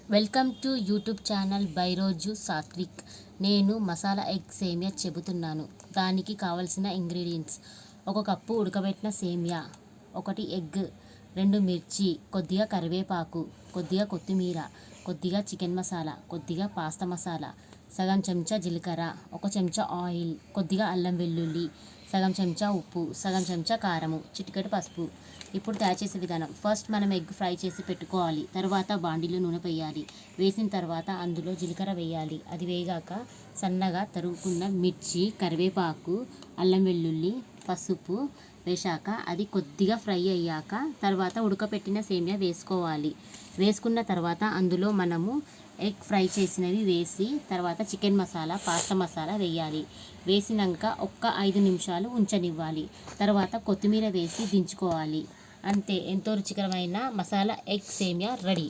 Welcome to YouTube channel by రోజు సాత్విక్. నేను masala egg సేమియా చెబుతున్నాను. దానికి కావలసిన ఇంగ్రీడియంట్స్: 1 కప్పు ఉడకబెట్టిన సేమియా, 1 ఎగ్, 2 మిర్చి, కొద్దిగా కరివేపాకు, కొద్దిగా కొత్తిమీర, కొద్దిగా చికెన్ మసాలా, కొద్దిగా పాస్తా మసాలా, సగం చెంచా జీలకర్ర, 1 చెంచా ఆయిల్, కొద్దిగా అల్లం వెల్లుల్లి, సగం చెంచా ఉప్పు, సగం చెంచా కారము, చిటికెడు పసుపు. ఇప్పుడు తయారు చేసే విధానం: ఫస్ట్ మనం ఎగ్ ఫ్రై చేసి పెట్టుకోవాలి. తర్వాత బాండీలో నూనె వేయాలి. వేసిన తర్వాత అందులో జీలకర్ర వేయాలి. అది వేగాక సన్నగా తరుగుకున్న మిర్చి, కరివేపాకు, అల్లం వెల్లుల్లి, పసుపు వేశాక అది కొద్దిగా ఫ్రై అయ్యాక తర్వాత ఉడకపెట్టిన సేమియా వేసుకోవాలి. వేసుకున్న తర్వాత అందులో మనము ఎగ్ ఫ్రై చేసినవి వేసి తర్వాత చికెన్ మసాలా, పాస్తా మసాలా వేయాలి. వేసినాక 5 నిమిషాలు ఉంచనివ్వాలి. తర్వాత కొత్తిమీర వేసి దించుకోవాలి. అంతే, ఎంతో రుచికరమైన మసాలా ఎగ్ సేమియా రెడీ.